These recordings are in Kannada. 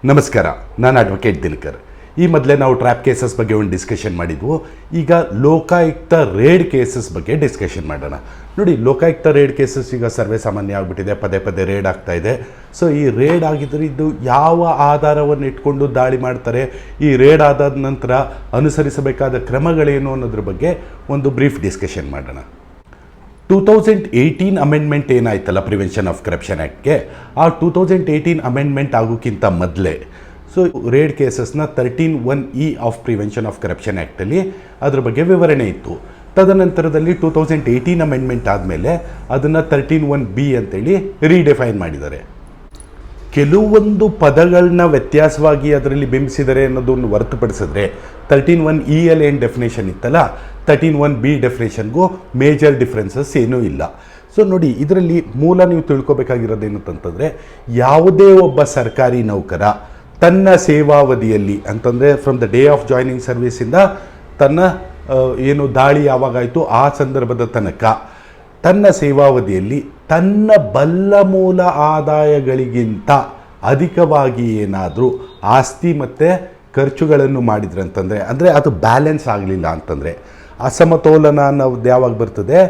ನಮಸ್ಕಾರ, ನಾನು ಅಡ್ವೊಕೇಟ್ ದಿನಕರ್. ಈ ಮೊದಲೇ ನಾವು ಟ್ರ್ಯಾಪ್ ಕೇಸಸ್ ಬಗ್ಗೆ ಒಂದು ಡಿಸ್ಕಷನ್ ಮಾಡಿದ್ವು. ಈಗ ಲೋಕಾಯುಕ್ತ ರೇಡ್ ಕೇಸಸ್ ಬಗ್ಗೆ ಡಿಸ್ಕಷನ್ ಮಾಡೋಣ. ನೋಡಿ, ಲೋಕಾಯುಕ್ತ ರೇಡ್ ಕೇಸಸ್ ಈಗ ಸರ್ವೇ ಸಾಮಾನ್ಯ ಆಗಿಬಿಟ್ಟಿದೆ, ಪದೇ ಪದೇ ರೇಡ್ ಆಗ್ತಾ ಇದೆ. ಸೊ ಈ ರೇಡ್ ಆಗಿದ್ರೆ ಇದು ಯಾವ ಆಧಾರವನ್ನು ಇಟ್ಕೊಂಡು ದಾಳಿ ಮಾಡ್ತಾರೆ, ಈ ರೇಡ್ ಆದ ನಂತರ ಅನುಸರಿಸಬೇಕಾದ ಕ್ರಮಗಳೇನು ಅನ್ನೋದ್ರ ಬಗ್ಗೆ ಒಂದು ಬ್ರೀಫ್ ಡಿಸ್ಕಷನ್ ಮಾಡೋಣ. 2018 ಅಮೆಂಡ್ಮೆಂಟ್ ಏನಾಯ್ತಲ್ಲ ಪ್ರಿವೆನ್ಷನ್ ಆಫ್ ಕರಪ್ಷನ್ ಆ್ಯಕ್ಟ್ಗೆ, ಆ 2018 ಅಮೆಂಡ್ಮೆಂಟ್ ಆಗೋಕ್ಕಿಂತ ಮೊದಲೇ ಸೊ ರೇಡ್ ಕೇಸಸ್ನ 13(1)E of prevention of corruption ಆ್ಯಕ್ಟಲ್ಲಿ ಅದ್ರ ಬಗ್ಗೆ ವಿವರಣೆ ಇತ್ತು. ತದನಂತರದಲ್ಲಿ 2018 ಅಮೆಂಡ್ಮೆಂಟ್ ಆದಮೇಲೆ ಅದನ್ನು 13(1)B ಅಂತೇಳಿ ರೀಡಿಫೈನ್ ಮಾಡಿದ್ದಾರೆ. ಕೆಲವೊಂದು ಪದಗಳನ್ನ ವ್ಯತ್ಯಾಸವಾಗಿ ಅದರಲ್ಲಿ ಬಿಂಬಿಸಿದರೆ ಅನ್ನೋದನ್ನು ಹೊರತುಪಡಿಸಿದ್ರೆ 13(1)E ಅಲ್ಲಿ ಏನು ಡೆಫಿನೇಷನ್ ಇತ್ತಲ್ಲ, 13(1)B ಡೆಫಿನೇಷನ್ಗೂ ಮೇಜರ್ ಡಿಫ್ರೆನ್ಸಸ್ ಏನೂ ಇಲ್ಲ. ಸೊ ನೋಡಿ, ಇದರಲ್ಲಿ ಮೂಲ ನೀವು ತಿಳ್ಕೊಬೇಕಾಗಿರೋದೇನು ಅಂತಂದರೆ, ಯಾವುದೇ ಒಬ್ಬ ಸರ್ಕಾರಿ ನೌಕರ ತನ್ನ ಸೇವಾವಧಿಯಲ್ಲಿ ಅಂತಂದರೆ from the day of joining ಸರ್ವಿಸಿಂದ ತನ್ನ ಏನು ದಾಳಿ ಯಾವಾಗಾಯಿತು ಆ ಸಂದರ್ಭದ ತನಕ ತನ್ನ ಸೇವಾವಧಿಯಲ್ಲಿ ತನ್ನ ಬಲ್ಲ ಮೂಲ ಆದಾಯಗಳಿಗಿಂತ ಅಧಿಕವಾಗಿ ಏನಾದರೂ ಆಸ್ತಿ ಮತ್ತು ಖರ್ಚುಗಳನ್ನು ಮಾಡಿದ್ರಂತಂದರೆ, ಅಂದರೆ ಅದು ಬ್ಯಾಲೆನ್ಸ್ ಆಗಲಿಲ್ಲ ಅಂತಂದರೆ, ಅಸಮತೋಲನ ಅನ್ನೋದು ಯಾವಾಗ ಬರ್ತದೆ,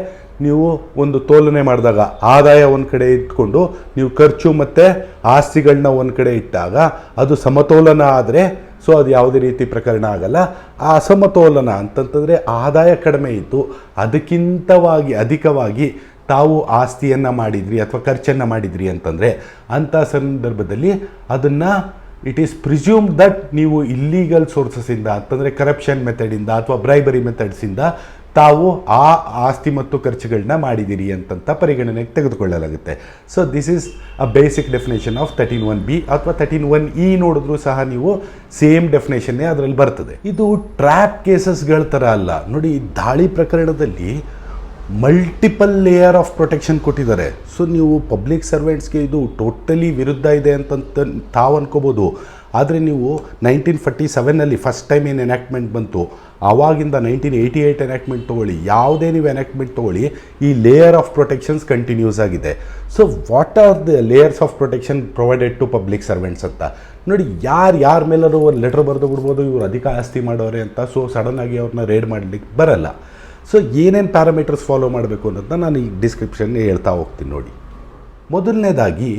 ನೀವು ಒಂದು ತೋಲನೆ ಮಾಡಿದಾಗ ಆದಾಯ ಒಂದು ಕಡೆ ಇಟ್ಕೊಂಡು ನೀವು ಖರ್ಚು ಮತ್ತು ಆಸ್ತಿಗಳನ್ನ ಒಂದು ಕಡೆ ಇಟ್ಟಾಗ ಅದು ಸಮತೋಲನ ಆದರೆ ಸೊ ಅದು ಯಾವುದೇ ರೀತಿ ಪ್ರಕರಣ ಆಗಲ್ಲ. ಆ ಅಸಮತೋಲನ ಅಂತಂತಂದರೆ ಆದಾಯ ಕಡಿಮೆ ಇತ್ತು, ಅದಕ್ಕಿಂತವಾಗಿ ಅಧಿಕವಾಗಿ ತಾವು ಆಸ್ತಿಯನ್ನು ಮಾಡಿದ್ರಿ ಅಥವಾ ಖರ್ಚನ್ನು ಮಾಡಿದ್ರಿ ಅಂತಂದರೆ, ಅಂಥ ಸಂದರ್ಭದಲ್ಲಿ ಅದನ್ನು ಇಟ್ ಈಸ್ ಪ್ರಿಸ್ಯೂಮ್ ದಟ್ ನೀವು ಇಲ್ಲೀಗಲ್ ಸೋರ್ಸಸ್ಸಿಂದ ಅಂತಂದರೆ ಕರಪ್ಷನ್ ಮೆಥಡಿಂದ ಅಥವಾ ಬ್ರೈಬರಿ ಮೆಥಡ್ಸಿಂದ ತಾವು ಆ ಆಸ್ತಿ ಮತ್ತು ಖರ್ಚುಗಳನ್ನ ಮಾಡಿದ್ದೀರಿ ಅಂತಂತ ಪರಿಗಣನೆಗೆ ತೆಗೆದುಕೊಳ್ಳಲಾಗುತ್ತೆ. So this is a basic definition of 13(1)B ಅಥವಾ 13(1)E ನೋಡಿದ್ರೂ ಸಹ ನೀವು ಸೇಮ್ ಡೆಫಿನೇಷನ್ನೇ ಅದರಲ್ಲಿ ಬರ್ತದೆ. ಇದು ಟ್ರ್ಯಾಪ್ ಕೇಸಸ್ಗಳ ಥರ ಅಲ್ಲ. ನೋಡಿ, ದಾಳಿ ಪ್ರಕರಣದಲ್ಲಿ ಮಲ್ಟಿಪಲ್ ಲೇಯರ್ ಆಫ್ ಪ್ರೊಟೆಕ್ಷನ್ ಕೊಟ್ಟಿದ್ದಾರೆ. ಸೊ ನೀವು ಪಬ್ಲಿಕ್ ಸರ್ವೆಂಟ್ಸ್ಗೆ ಇದು ಟೋಟಲಿ ವಿರುದ್ಧ ಇದೆ ಅಂತಂತ ತಾವು ಅನ್ಕೋಬೋದು. ಆದರೆ ನೀವು 1947 ಫಸ್ಟ್ ಟೈಮ್ ಏನು ಎನಾಕ್ಟ್ಮೆಂಟ್ ಬಂತು, ಆವಾಗಿಂದ 1988 ಎನಾಕ್ಟ್ಮೆಂಟ್ ತೊಗೊಳ್ಳಿ, ಯಾವುದೇ ನೀವು ಎನಾಕ್ಟ್ಮೆಂಟ್ ತೊಗೊಳ್ಳಿ, ಈ ಲೇಯರ್ ಆಫ್ ಪ್ರೊಟೆಕ್ಷನ್ಸ್ ಕಂಟಿನ್ಯೂಸ್ ಆಗಿದೆ. So what are the layers of protection provided to public servants ಅಂತ ನೋಡಿ. ಯಾರ ಮೇಲಾದ್ರು ಒಂದು ಲೆಟರ್ ಬರೆದು ಬಿಡ್ಬೋದು, ಇವರು ಅಧಿಕ ಆಸ್ತಿ ಮಾಡೋರೆ ಅಂತ. ಸೊ ಸಡನ್ನಾಗಿ ಅವ್ರನ್ನ ರೇಡ್ ಮಾಡಲಿಕ್ಕೆ ಬರಲ್ಲ. ಸೊ ಏನೇನು ಪ್ಯಾರಾಮೀಟರ್ಸ್ ಫಾಲೋ ಮಾಡಬೇಕು ಅನ್ನೋದನ್ನ ನಾನು ಈ ಡಿಸ್ಕ್ರಿಪ್ಷನ್ಗೆ ಹೇಳ್ತಾ ಹೋಗ್ತೀನಿ. ನೋಡಿ, ಮೊದಲನೇದಾಗಿ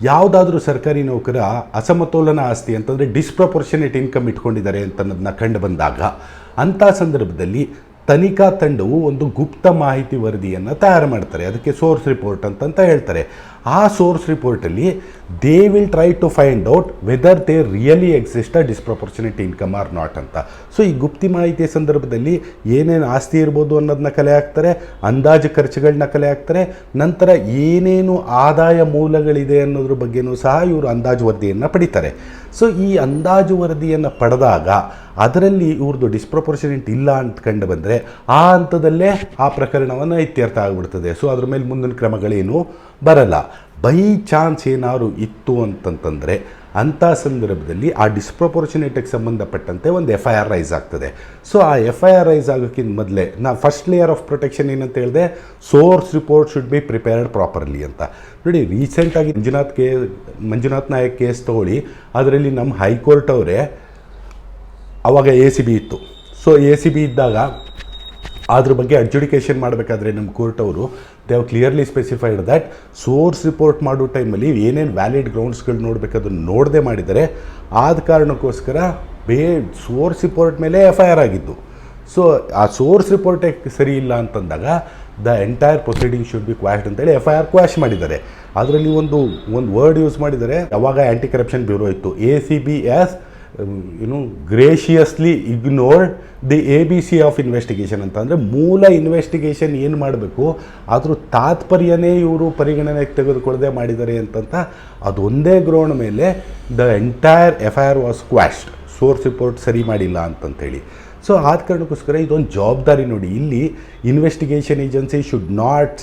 ಯಾವುದಾದ್ರೂ ಸರ್ಕಾರಿ ನೌಕರ ಅಸಮತೋಲನ ಆಸ್ತಿ ಅಂತಂದರೆ ಡಿಸ್ಪ್ರಪೋರ್ಷನೇಟ್ ಇನ್ಕಮ್ ಇಟ್ಕೊಂಡಿದ್ದಾರೆ ಅಂತ ಅನ್ನೋದನ್ನ ಕಂಡು ಬಂದಾಗ, ಅಂಥ ಸಂದರ್ಭದಲ್ಲಿ ತನಿಖಾ ತಂಡವು ಒಂದು ಗುಪ್ತ ಮಾಹಿತಿ ವರದಿಯನ್ನು ತಯಾರು ಮಾಡ್ತಾರೆ. ಅದಕ್ಕೆ ಸೋರ್ಸ್ ರಿಪೋರ್ಟ್ ಅಂತ ಹೇಳ್ತಾರೆ. ಆ ಸೋರ್ಸ್ ರಿಪೋರ್ಟಲ್ಲಿ they will try to find out whether they really exist a disproportionate income or not ಅಂತ. ಸೊ ಈ ಗುಪ್ತಿ ಮಾಹಿತಿಯ ಸಂದರ್ಭದಲ್ಲಿ ಏನೇನು ಆಸ್ತಿ ಇರ್ಬೋದು ಅನ್ನೋದನ್ನ ಕಲೆ ಹಾಕ್ತಾರೆ, ಅಂದಾಜು ಖರ್ಚುಗಳನ್ನ ಕಲೆ ಹಾಕ್ತಾರೆ, ನಂತರ ಏನೇನು ಆದಾಯ ಮೂಲಗಳಿದೆ ಅನ್ನೋದ್ರ ಬಗ್ಗೆನೂ ಸಹ ಇವರು ಅಂದಾಜು ವರದಿಯನ್ನು ಪಡಿತಾರೆ. ಸೊ ಈ ಅಂದಾಜು ವರದಿಯನ್ನು ಪಡೆದಾಗ ಅದರಲ್ಲಿ ಇವ್ರದ್ದು ಡಿಸ್ಪ್ರಪೋರ್ಷನೇಟ್ ಇಲ್ಲ ಅಂತ ಕಂಡು ಬಂದರೆ ಆ ಹಂತದಲ್ಲೇ ಆ ಪ್ರಕರಣವನ್ನು ಇತ್ಯರ್ಥ ಆಗಿಬಿಡ್ತದೆ. ಸೊ ಅದ್ರ ಮೇಲೆ ಮುಂದಿನ ಕ್ರಮಗಳೇನು ಬರಲ್ಲ. ಬೈ ಚಾನ್ಸ್ ಏನಾದ್ರು ಇತ್ತು ಅಂತಂತಂದರೆ ಅಂಥ ಸಂದರ್ಭದಲ್ಲಿ ಆ ಡಿಸ್ಪ್ರಪೋರ್ಷನೇಟಿಗೆ ಸಂಬಂಧಪಟ್ಟಂತೆ ಒಂದು FIR ರೈಸ್ ಆಗ್ತದೆ. ಸೊ ಆ FIR ರೈಸ್ ಆಗೋಕ್ಕಿಂತ ಮೊದಲೇ ನಾವು ಫಸ್ಟ್ ಲೇಯರ್ ಆಫ್ ಪ್ರೊಟೆಕ್ಷನ್ ಏನಂತ ಹೇಳಿದೆ, source report should be prepared properly ಅಂತ. ನೋಡಿ, ರೀಸೆಂಟಾಗಿ ಮಂಜುನಾಥ್ ನಾಯಕ್ ಕೇಸ್ ತೊಗೊಳ್ಳಿ, ಅದರಲ್ಲಿ ನಮ್ಮ ಹೈಕೋರ್ಟ್ ಅವರೇ ಆವಾಗ ACB ಇತ್ತು. ಸೊ ACB ಇದ್ದಾಗ ಅದ್ರ ಬಗ್ಗೆ ಅಡ್ಜುಡಿಕೇಷನ್ ಮಾಡಬೇಕಾದ್ರೆ ನಮ್ಮ ಕೋರ್ಟ್ ಅವರು they have clearly specified that source report ಮಾಡೋ ಟೈಮಲ್ಲಿ ಏನೇನು ವ್ಯಾಲಿಡ್ ಗ್ರೌಂಡ್ಸ್ಗಳು ನೋಡಬೇಕು ಅದನ್ನು ನೋಡದೆ ಮಾಡಿದರೆ, ಆದ ಕಾರಣಕ್ಕೋಸ್ಕರ ಸೋರ್ಸ್ ರಿಪೋರ್ಟ್ ಮೇಲೆ FIR ಆಗಿದ್ದು. ಸೊ ಆ ಸೋರ್ಸ್ ರಿಪೋರ್ಟೇ ಸರಿ ಇಲ್ಲ ಅಂತಂದಾಗ the entire proceeding should be quashed ಅಂತೇಳಿ FIR ಕ್ವಾಶ್ ಮಾಡಿದ್ದಾರೆ. ಅದರಲ್ಲಿ ಒಂದು ವರ್ಡ್ ಯೂಸ್ ಮಾಡಿದ್ದಾರೆ. ಯಾವಾಗ ಆ್ಯಂಟಿ ಕರಪ್ಷನ್ ಬ್ಯೂರೋ ಇತ್ತು, ACB as graciously ignored the ABC of investigation ಅಂತ. ಅಂದರೆ ಮೂಲ ಇನ್ವೆಸ್ಟಿಗೇಷನ್ ಏನು ಮಾಡಬೇಕು ಅದ್ರ ತಾತ್ಪರ್ಯನೇ ಇವರು ಪರಿಗಣನೆಗೆ ತೆಗೆದುಕೊಳ್ಳದೆ ಮಾಡಿದ್ದಾರೆ ಅಂತಂತ ಅದೊಂದೇ ಗ್ರೌಂಡ್ ಮೇಲೆ the entire FIR was quashed, source report ಸರಿ ಮಾಡಿಲ್ಲ ಅಂತಂತೇಳಿ. ಸೊ ಆದ ಕಾರಣಕ್ಕೋಸ್ಕರ ಇದೊಂದು ಜವಾಬ್ದಾರಿ. ನೋಡಿ, ಇಲ್ಲಿ investigation agency should not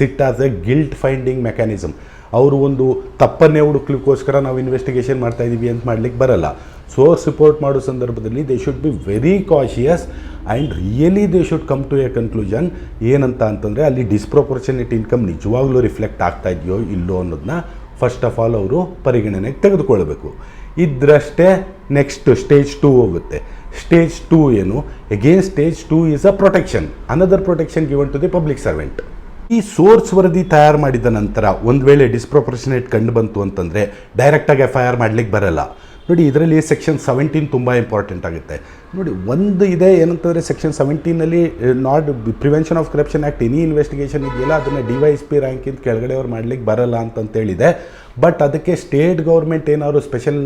sit as A guilt finding mechanism. ಅವರು ಒಂದು ತಪ್ಪನ್ನೇ ಹುಡುಕ್ಲಿಕ್ಕೋಸ್ಕರ ನಾವು ಇನ್ವೆಸ್ಟಿಗೇಷನ್ ಮಾಡ್ತಾಯಿದ್ದೀವಿ ಅಂತ ಮಾಡಲಿಕ್ಕೆ ಬರಲ್ಲ. ಸೋರ್ಸ್ ರಿಪೋರ್ಟ್ ಮಾಡೋ ಸಂದರ್ಭದಲ್ಲಿ they should be very cautious and really they should come to a conclusion. ಏನಂತ ಅಂತಂದರೆ ಅಲ್ಲಿ ಡಿಸ್ಪ್ರಪೋರ್ಷನೇಟ್ ಇನ್ಕಮ್ ನಿಜವಾಗ್ಲೂ ರಿಫ್ಲೆಕ್ಟ್ ಆಗ್ತಾ ಇದೆಯೋ ಇಲ್ಲೋ ಅನ್ನೋದನ್ನ ಫಸ್ಟ್ ಆಫ್ ಆಲ್ ಅವರು ಪರಿಗಣನೆಗೆ ತೆಗೆದುಕೊಳ್ಬೇಕು. ಇದ್ರಷ್ಟೇ ನೆಕ್ಸ್ಟ್ ಸ್ಟೇಜ್ 2 ಹೋಗುತ್ತೆ. ಸ್ಟೇಜ್ 2 ಏನು? Again stage 2 is a protection, another protection given to the public servant. ಈ ಸೋರ್ಸ್ ವರದಿ ತಯಾರು ಮಾಡಿದ ನಂತರ ಒಂದು ವೇಳೆ ಡಿಸ್ಪ್ರೊಪೊರ್ಷನೇಟ್ ಕಂಡು ಬಂತು ಅಂತಂದರೆ ಡೈರೆಕ್ಟಾಗಿ FIR ಮಾಡಲಿಕ್ಕೆ ಬರಲ್ಲ. ನೋಡಿ, ಇದರಲ್ಲಿ ಸೆಕ್ಷನ್ 17 ತುಂಬ ಇಂಪಾರ್ಟೆಂಟ್ ಆಗುತ್ತೆ. ನೋಡಿ, ಒಂದು ಇದೆ ಏನಂತಂದರೆ ಸೆಕ್ಷನ್ 17ನಲ್ಲಿ not prevention of corruption act any investigation ಇದೆಯಲ್ಲ ಅದನ್ನು DYSP ರ್ಯಾಂಕಿಂದ ಕೆಳಗಡೆ ಅವ್ರು ಮಾಡಲಿಕ್ಕೆ ಬರಲ್ಲ ಅಂತಂತೇಳಿದೆ. ಬಟ್ ಅದಕ್ಕೆ ಸ್ಟೇಟ್ ಗೌರ್ಮೆಂಟ್ ಏನಾದ್ರು ಸ್ಪೆಷಲ್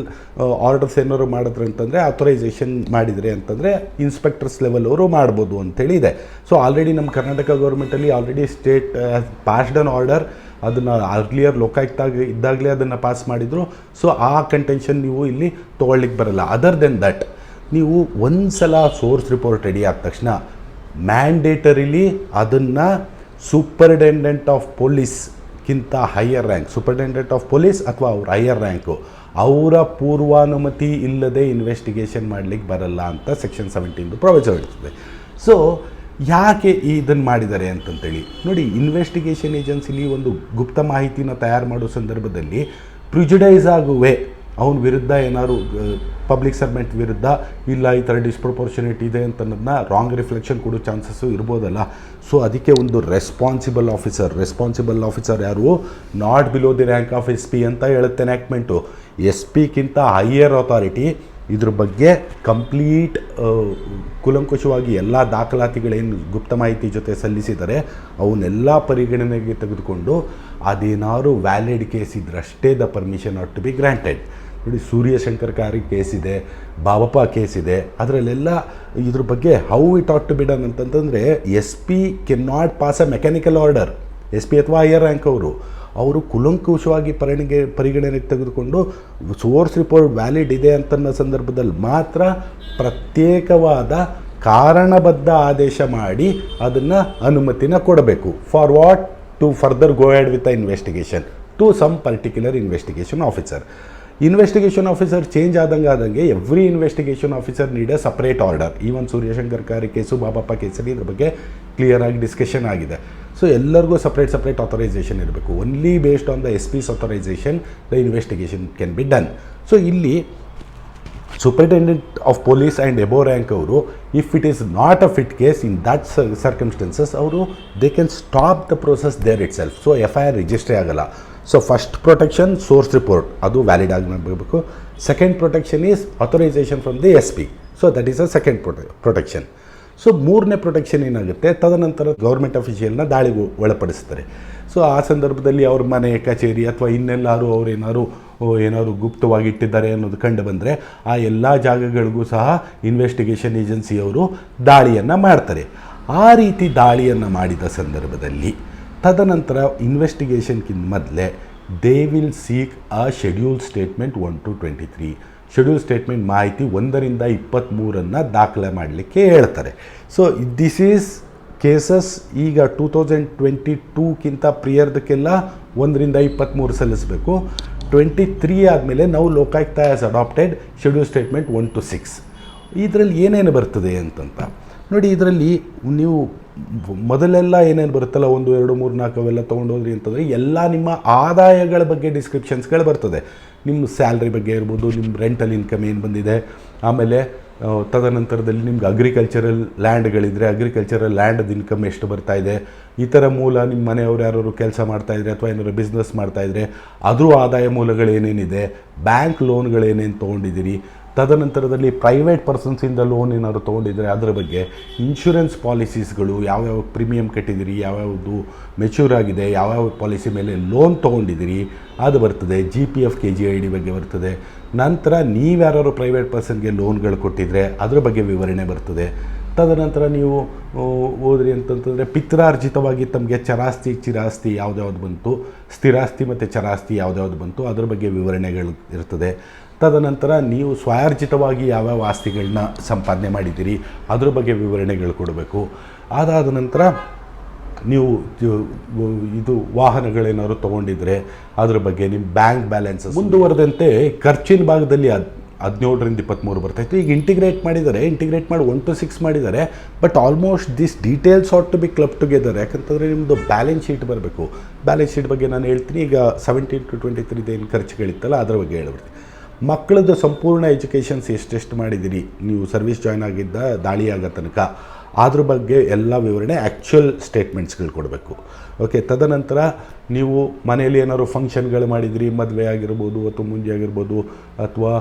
ಆರ್ಡರ್ಸ್ ಏನಾದ್ರು ಮಾಡಿದ್ರೆ ಅಂತಂದರೆ ಅಥರೈಸೇಷನ್ ಮಾಡಿದರೆ ಅಂತಂದರೆ ಇನ್ಸ್ಪೆಕ್ಟರ್ಸ್ ಲೆವೆಲ್ ಅವರು ಮಾಡ್ಬೋದು ಅಂತೇಳಿ ಇದೆ. ಸೊ ಆಲ್ರೆಡಿ ನಮ್ಮ ಕರ್ನಾಟಕ ಗೌರ್ಮೆಂಟಲ್ಲಿ already state passed an order, ಅದನ್ನು ಅರ್ಲಿಯರ್ ಲೋಕಾಯುಕ್ತ ಇದ್ದಾಗಲೇ ಅದನ್ನು ಪಾಸ್ ಮಾಡಿದರು. ಸೊ ಆ ಕಂಟೆನ್ಷನ್ ನೀವು ಇಲ್ಲಿ ತೊಗೊಳ್ಲಿಕ್ಕೆ ಬರಲ್ಲ. ಅದರ್ ದೆನ್ ದಟ್ ನೀವು ಒಂದು ಸಲ ಸೋರ್ಸ್ ರಿಪೋರ್ಟ್ ರೆಡಿ ಆದ ತಕ್ಷಣ ಮ್ಯಾಂಡೇಟರಿಲಿ ಅದನ್ನು ಸೂಪರಿಂಟೆಂಡೆಂಟ್ ಆಫ್ ಪೊಲೀಸ್ಗಿಂತ higher rank, superintendent of police ಅಥವಾ ಅವ್ರ ಹೈಯರ್ ರ್ಯಾಂಕು, ಅವರ ಪೂರ್ವಾನುಮತಿ ಇಲ್ಲದೆ ಇನ್ವೆಸ್ಟಿಗೇಷನ್ ಮಾಡಲಿಕ್ಕೆ ಬರಲ್ಲ ಅಂತ ಸೆಕ್ಷನ್ 17 ಪ್ರೊವಿಷನ್ ಇರ್ತದೆ. ಸೊ ಯಾಕೆ ಇದನ್ನು ಮಾಡಿದ್ದಾರೆ ಅಂತಂತೇಳಿ ನೋಡಿ, ಇನ್ವೆಸ್ಟಿಗೇಷನ್ ಏಜೆನ್ಸಿಲಿ ಒಂದು ಗುಪ್ತ ಮಾಹಿತಿನ ತಯಾರು ಮಾಡೋ ಸಂದರ್ಭದಲ್ಲಿ ಪ್ರಿಜುಡೈಸ್ ಆಗುವೆ ಅವನ ವಿರುದ್ಧ ಏನಾದ್ರು ಪಬ್ಲಿಕ್ ಸರ್ವೆಂಟ್ ವಿರುದ್ಧ ಇಲ್ಲ ಈ ಥರ ಡಿಸ್ಪ್ರೊಪೊರ್ಷನೇಟ್ ಇದೆ ಅಂತ ಅನ್ನೋದನ್ನ ರಾಂಗ್ ರಿಫ್ಲೆಕ್ಷನ್ ಕೊಡೋ ಚಾನ್ಸಸ್ಸು ಇರ್ಬೋದಲ್ಲ. ಸೊ ಅದಕ್ಕೆ ಒಂದು ರೆಸ್ಪಾನ್ಸಿಬಲ್ ಆಫೀಸರ್ ಯಾರು? Not below the rank of SP ಅಂತ ಹೇಳುತ್ತೆ ಎನ್ಯಾಕ್ಟ್ಮೆಂಟು. SPಗಿಂತ ಹೈಯರ್ ಅಥಾರಿಟಿ ಇದ್ರ ಬಗ್ಗೆ ಕಂಪ್ಲೀಟ್ ಕೂಲಂಕುಷವಾಗಿ ಎಲ್ಲ ದಾಖಲಾತಿಗಳೇನು ಗುಪ್ತ ಮಾಹಿತಿ ಜೊತೆ ಸಲ್ಲಿಸಿದ್ದಾರೆ ಅವನ್ನೆಲ್ಲ ಪರಿಗಣನೆಗೆ ತೆಗೆದುಕೊಂಡು ಅದೇನಾದ್ರು ವ್ಯಾಲಿಡ್ ಕೇಸ್ ಇದ್ರಷ್ಟೇ the permission ought to be granted. ನೋಡಿ, ಸೂರ್ಯಶಂಕರ್ ಕಾರಿ ಕೇಸ್ ಇದೆ, ಬಾಬಪ್ಪ ಕೇಸ್ ಇದೆ, ಅದರಲ್ಲೆಲ್ಲ ಇದ್ರ ಬಗ್ಗೆ how it ought to be done ಅಂತಂತಂದರೆ SP can not pass a mechanical order. SP ಅಥವಾ ಹೈಯರ್ ರ್ಯಾಂಕ್ ಅವರು ಕೂಲಂಕುಷವಾಗಿ ಪರಿಗಣನೆಗೆ ತೆಗೆದುಕೊಂಡು ಸೋರ್ಸ್ ರಿಪೋರ್ಟ್ ವ್ಯಾಲಿಡ್ ಇದೆ ಅಂತನ್ನೋ ಸಂದರ್ಭದಲ್ಲಿ ಮಾತ್ರ ಪ್ರತ್ಯೇಕವಾದ ಕಾರಣಬದ್ಧ ಆದೇಶ ಮಾಡಿ ಅದನ್ನು ಅನುಮತಿನ ಕೊಡಬೇಕು. For what? To further go head with the investigation to some particular investigation officer. Investigation officer change ಆದಂಗೆ every investigation officer need a separate order. Even Suryashankar ಕಾರಿ ಕೇಸು, ಬಾಬಪ್ಪ ಕೇಸಲ್ಲಿ ಇದ್ರ ಬಗ್ಗೆ ಕ್ಲಿಯರಾಗಿ ಡಿಸ್ಕಷನ್ ಆಗಿದೆ. ಸೊ ಎಲ್ಲರಿಗೂ ಸಪ್ರೇಟ್ ಆಥರೈಸೇಷನ್ ಇರಬೇಕು. Only based on the SP's authorisation the investigation can be done. So ಇಲ್ಲಿ superintendent of police and above rank ಅವರು if it is not a fit case in that circumstances ಅವರು they can stop the process there itself. So FIR register ಆಗಲ್ಲ. So first protection source report ಅದು ವ್ಯಾಲಿಡ್ ಆಗಿ ಮಾಡಬೇಕು. Second protection is authorisation from the SP. So that is a second protection. So ಮೂರನೇ ಪ್ರೊಟೆಕ್ಷನ್ ಏನಾಗುತ್ತೆ, ತದನಂತರ ಗೌರ್ಮೆಂಟ್ ಅಫಿಷಿಯಲ್ನ ದಾಳಿಗೆ ಒಳಪಡಿಸ್ತಾರೆ. ಸೊ ಆ ಸಂದರ್ಭದಲ್ಲಿ ಅವ್ರ ಮನೆ, ಕಚೇರಿ ಅಥವಾ ಇನ್ನೆಲ್ಲರೂ ಅವ್ರು ಏನಾದ್ರು ಗುಪ್ತವಾಗಿ ಇಟ್ಟಿದ್ದಾರೆ ಅನ್ನೋದು ಕಂಡು ಬಂದರೆ ಆ ಎಲ್ಲ ಜಾಗಗಳಿಗೂ ಸಹ ಇನ್ವೆಸ್ಟಿಗೇಷನ್ ಏಜೆನ್ಸಿಯವರು ದಾಳಿಯನ್ನು ಮಾಡ್ತಾರೆ. ಆ ರೀತಿ ದಾಳಿಯನ್ನು ಮಾಡಿದ ಸಂದರ್ಭದಲ್ಲಿ ತದನಂತರ ಇನ್ವೆಸ್ಟಿಗೇಷನ್ಗಿಂತ ಮೊದಲೇ they will seek a schedule statement 1 to 23. Schedule statement ಮಾಹಿತಿ 1ರಿಂದ 23 ದಾಖಲೆ ಮಾಡಲಿಕ್ಕೆ ಹೇಳ್ತಾರೆ. ಸೊ ದಿಸ್ ಈಸ್ ಕೇಸಸ್ ಈಗ 2022ಕ್ಕಿಂತ ಪ್ರಿಯರ್ದಕ್ಕೆಲ್ಲ 1ರಿಂದ 23 ಸಲ್ಲಿಸಬೇಕು. 23 ಆದಮೇಲೆ ನಾವು Lokayukta has adopted schedule statement 1 to 6. ಇದರಲ್ಲಿ ಏನೇನು ಬರ್ತದೆ ಅಂತಂತ ನೋಡಿ. ಇದರಲ್ಲಿ ನೀವು ಮೊದಲೆಲ್ಲ ಏನೇನು ಬರುತ್ತಲ್ಲ 1, 2, 3, 4 ಅವೆಲ್ಲ ತೊಗೊಂಡೋದ್ರಿ ಅಂತಂದರೆ ಎಲ್ಲ ನಿಮ್ಮ ಆದಾಯಗಳ ಬಗ್ಗೆ ಡಿಸ್ಕ್ರಿಪ್ಷನ್ಸ್ಗಳು ಬರ್ತದೆ. ನಿಮ್ಮ ಸ್ಯಾಲ್ರಿ ಬಗ್ಗೆ ಇರ್ಬೋದು, ನಿಮ್ಮ ರೆಂಟಲ್ ಇನ್ಕಮ್ ಏನು ಬಂದಿದೆ, ಆಮೇಲೆ ತದನಂತರದಲ್ಲಿ ನಿಮ್ಗೆ ಅಗ್ರಿಕಲ್ಚರಲ್ ಲ್ಯಾಂಡ್ಗಳಿದ್ರೆ ಅಗ್ರಿಕಲ್ಚರಲ್ ಲ್ಯಾಂಡದ ಇನ್ಕಮ್ ಎಷ್ಟು ಬರ್ತಾಯಿದೆ, ಈ ಥರ ಮೂಲ ನಿಮ್ಮ ಮನೆಯವ್ರು ಯಾರು ಕೆಲಸ ಮಾಡ್ತಾಯಿದ್ರೆ ಅಥವಾ ಏನಾದ್ರು ಬಿಸ್ನೆಸ್ ಮಾಡ್ತಾಯಿದ್ರೆ ಅದ್ರ ಆದಾಯ ಮೂಲಗಳೇನೇನಿದೆ, ಬ್ಯಾಂಕ್ ಲೋನ್ಗಳೇನೇನು ತೊಗೊಂಡಿದ್ದೀರಿ, ತದನಂತರದಲ್ಲಿ ಪ್ರೈವೇಟ್ ಪರ್ಸನ್ಸಿಂದ ಲೋನ್ ಏನಾದ್ರು ತೊಗೊಂಡಿದ್ರೆ ಅದರ ಬಗ್ಗೆ, ಇನ್ಶೂರೆನ್ಸ್ ಪಾಲಿಸೀಸ್ಗಳು ಯಾವ್ಯಾವ ಪ್ರೀಮಿಯಮ್ ಕಟ್ಟಿದ್ದೀರಿ, ಯಾವ್ಯಾವುದು ಮೆಚ್ಯೂರ್ ಆಗಿದೆ, ಯಾವ್ಯಾವ ಪಾಲಿಸಿ ಮೇಲೆ ಲೋನ್ ತೊಗೊಂಡಿದ್ದೀರಿ ಅದು ಬರ್ತದೆ. GPF KGID ಬಗ್ಗೆ ಬರ್ತದೆ. ನಂತರ ನೀವ್ಯಾರು ಪ್ರೈವೇಟ್ ಪರ್ಸನ್ಗೆ ಲೋನ್ಗಳು ಕೊಟ್ಟಿದ್ರೆ ಅದ್ರ ಬಗ್ಗೆ ವಿವರಣೆ ಬರ್ತದೆ. ತದನಂತರ ನೀವು ಹೋದ್ರಿ ಅಂತಂತಂದರೆ ಪಿತ್ರಾರ್ಜಿತವಾಗಿ ತಮಗೆ ಚರಾಸ್ತಿ, ಚಿರಾಸ್ತಿ ಯಾವ್ದ್ಯಾವ್ದು ಬಂತು, ಸ್ಥಿರಾಸ್ತಿ ಮತ್ತು ಚರಾಸ್ತಿ ಯಾವ್ದ್ಯಾವ್ದು ಬಂತು ಅದ್ರ ಬಗ್ಗೆ ವಿವರಣೆಗಳು ಇರ್ತದೆ. ತದನಂತರ ನೀವು ಸ್ವಯಾರ್ಜಿತವಾಗಿ ಯಾವ್ಯಾವ ಆಸ್ತಿಗಳನ್ನ ಸಂಪಾದನೆ ಮಾಡಿದ್ದೀರಿ ಅದ್ರ ಬಗ್ಗೆ ವಿವರಣೆಗಳು ಕೊಡಬೇಕು. ಅದಾದ ನಂತರ ನೀವು ಇದು ವಾಹನಗಳೇನಾದ್ರು ತೊಗೊಂಡಿದ್ರೆ ಅದ್ರ ಬಗ್ಗೆ ನಿಮ್ಮ ಬ್ಯಾಂಕ್ ಬ್ಯಾಲೆನ್ಸಸ್ ಮುಂದುವರೆದಂತೆ ಖರ್ಚಿನ ಭಾಗದಲ್ಲಿ 17ರಿಂದ 23 ಬರ್ತಾಯಿತ್ತು. ಈಗ ಇಂಟಿಗ್ರೇಟ್ ಮಾಡಿ 1 to 6 ಮಾಡಿದ್ದಾರೆ. But almost this details ought to be club together. ಯಾಕಂತಂದರೆ ನಿಮ್ಮದು ಬ್ಯಾಲೆನ್ಸ್ ಶೀಟ್ ಬರಬೇಕು. ಬ್ಯಾಲೆನ್ಸ್ ಶೀಟ್ ಬಗ್ಗೆ ನಾನು ಹೇಳ್ತೀನಿ. ಈಗ 17 to 23 ಏನು ಖರ್ಚುಗಳಿತ್ತಲ್ಲ ಅದರ ಬಗ್ಗೆ ಹೇಳ್ಬಿಡ್ತೀನಿ. ಮಕ್ಕಳದ್ದು ಸಂಪೂರ್ಣ ಎಜುಕೇಷನ್ಸ್ ಎಷ್ಟೆಷ್ಟು ಮಾಡಿದ್ದೀರಿ ನೀವು ಸರ್ವಿಸ್ ಜಾಯ್ನ್ ಆಗಿದ್ದ ದಾಳಿ ಆಗೋ ತನಕ, ಅದ್ರ ಬಗ್ಗೆ ಎಲ್ಲ ವಿವರಣೆ ಆ್ಯಕ್ಚುಯಲ್ ಸ್ಟೇಟ್ಮೆಂಟ್ಸ್ಗಳು ಕೊಡಬೇಕು. ಓಕೆ, ತದನಂತರ ನೀವು ಮನೆಯಲ್ಲಿ ಏನಾದ್ರು ಫಂಕ್ಷನ್ಗಳು ಮಾಡಿದಿರಿ, ಮದುವೆ ಆಗಿರ್ಬೋದು ಅಥವಾ ಮುಂಜಿ ಆಗಿರ್ಬೋದು ಅಥವಾ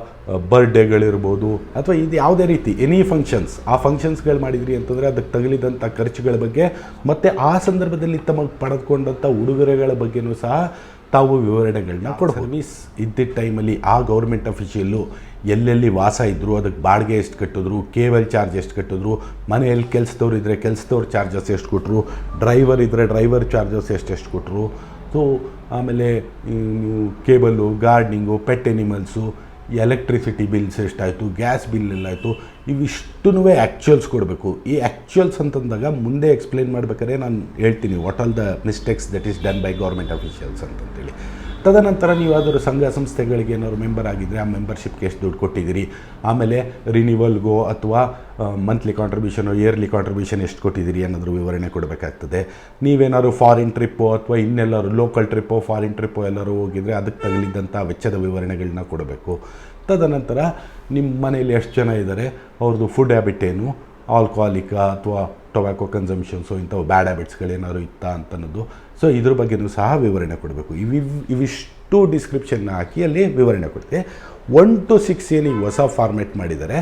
ಬರ್ಡೇಗಳಿರ್ಬೋದು ಅಥವಾ ಇದು ಯಾವುದೇ ರೀತಿ ಎನಿ ಫಂಕ್ಷನ್ಸ್, ಆ ಫಂಕ್ಷನ್ಸ್ಗಳು ಮಾಡಿದಿರಿ ಅಂತಂದರೆ ಅದಕ್ಕೆ ತಗಲಿದಂಥ ಖರ್ಚುಗಳ ಬಗ್ಗೆ ಮತ್ತು ಆ ಸಂದರ್ಭದಲ್ಲಿ ತಮಗೆ ಪಡೆದುಕೊಂಡಂಥ ಉಡುಗೊರೆಗಳ ಬಗ್ಗೆಯೂ ಸಹ ತಾವು ವಿವರಣೆಗಳನ್ನ ಕೊಡ್ಬೋದು. ಸರ್ವಿಸ್ ಇದ್ದಿದ್ದ ಟೈಮಲ್ಲಿ ಆ ಗೌರ್ಮೆಂಟ್ ಅಫಿಷಿಯಲ್ಲು ಎಲ್ಲೆಲ್ಲಿ ವಾಸ ಇದ್ದರು, ಅದಕ್ಕೆ ಬಾಡಿಗೆ ಎಷ್ಟು ಕಟ್ಟಿದ್ರು, ಕೇಬಲ್ ಚಾರ್ಜ್ ಎಷ್ಟು ಕಟ್ಟಿದ್ರು, ಮನೆಯಲ್ಲಿ ಕೆಲಸದವ್ರು ಇದ್ದರೆ ಕೆಲಸದವ್ರ ಚಾರ್ಜಸ್ ಎಷ್ಟು ಕೊಟ್ಟರು, ಡ್ರೈವರ್ ಇದ್ದರೆ ಡ್ರೈವರ್ ಚಾರ್ಜಸ್ ಎಷ್ಟೆಷ್ಟು ಕೊಟ್ಟರು, ಸೊ ಆಮೇಲೆ cable, gardening, pet animals, electricity bills ಎಷ್ಟಾಯಿತು, ಗ್ಯಾಸ್ ಬಿಲ್ ಎಲ್ಲಾಯಿತು, ಇವಿಷ್ಟೂ ಆ್ಯಕ್ಚುಯಲ್ಸ್ ಕೊಡಬೇಕು. ಈ ಆ್ಯಕ್ಚುಯಲ್ಸ್ ಅಂತಂದಾಗ ಮುಂದೆ ಎಕ್ಸ್ಪ್ಲೇನ್ ಮಾಡ್ಬೇಕಾದ್ರೆ ನಾನು ಹೇಳ್ತೀನಿ what all the mistakes that is done by government officials ಅಂತಂತೇಳಿ. ತದನಂತರ ನೀವು ಯಾವ್ದಾದ್ರು ಸಂಘ ಸಂಸ್ಥೆಗಳಿಗೆ ಏನಾದ್ರು ಮೆಂಬರ್ ಆಗಿದ್ದರೆ ಆ ಮೆಂಬರ್ಶಿಪ್ಗೆ ಎಷ್ಟು ದುಡ್ಡು ಕೊಟ್ಟಿದ್ದೀರಿ, ಆಮೇಲೆ ರಿನಿವಲ್ಗೋ ಅಥವಾ ಮಂತ್ಲಿ ಕಾಂಟ್ರಿಬ್ಯೂಷನು ಇಯರ್ಲಿ ಕಾಂಟ್ರಿಬ್ಯೂಷನ್ ಎಷ್ಟು ಕೊಟ್ಟಿದ್ದೀರಿ ಅನ್ನೋದ್ರ ವಿವರಣೆ ಕೊಡಬೇಕಾಗ್ತದೆ. ನೀವೇನಾದ್ರು ಫಾರಿನ್ ಟ್ರಿಪ್ಪು ಅಥವಾ ಇನ್ನೆಲ್ಲರೂ ಲೋಕಲ್ ಟ್ರಿಪ್ಪು ಫಾರಿನ್ ಟ್ರಿಪ್ಪು ಎಲ್ಲರೂ ಹೋಗಿದರೆ ಅದಕ್ಕೆ ತಗಲಿದ್ದಂಥ ವೆಚ್ಚದ ವಿವರಣೆಗಳನ್ನ ಕೊಡಬೇಕು. ತದನಂತರ ನಿಮ್ಮ ಮನೆಯಲ್ಲಿ ಎಷ್ಟು ಜನ ಇದ್ದಾರೆ, ಅವ್ರದ್ದು ಫುಡ್ ಹ್ಯಾಬಿಟ್ ಏನು, ಆಲ್ಕೋಹಾಲಿಕಾ ಅಥವಾ ಟೊಬ್ಯಾಕೊ ಕನ್ಸಂಪ್ಷನ್ಸು ಇಂಥವು ಬ್ಯಾಡ್ ಹ್ಯಾಬಿಟ್ಸ್ಗಳೇನಾದ್ರು ಇತ್ತಾ ಅಂತ ಅನ್ನೋದು, ಸೊ ಇದ್ರ ಬಗ್ಗೆಯೂ ಸಹ ವಿವರಣೆ ಕೊಡಬೇಕು. ಇವಿಷ್ಟು ಡಿಸ್ಕ್ರಿಪ್ಷನ್ನ ಹಾಕಿ ಅಲ್ಲಿ ವಿವರಣೆ ಕೊಡ್ತೀವಿ. 1 to 6 ಏನು ಈಗ ಹೊಸ ಫಾರ್ಮೆಟ್ ಮಾಡಿದ್ದಾರೆ,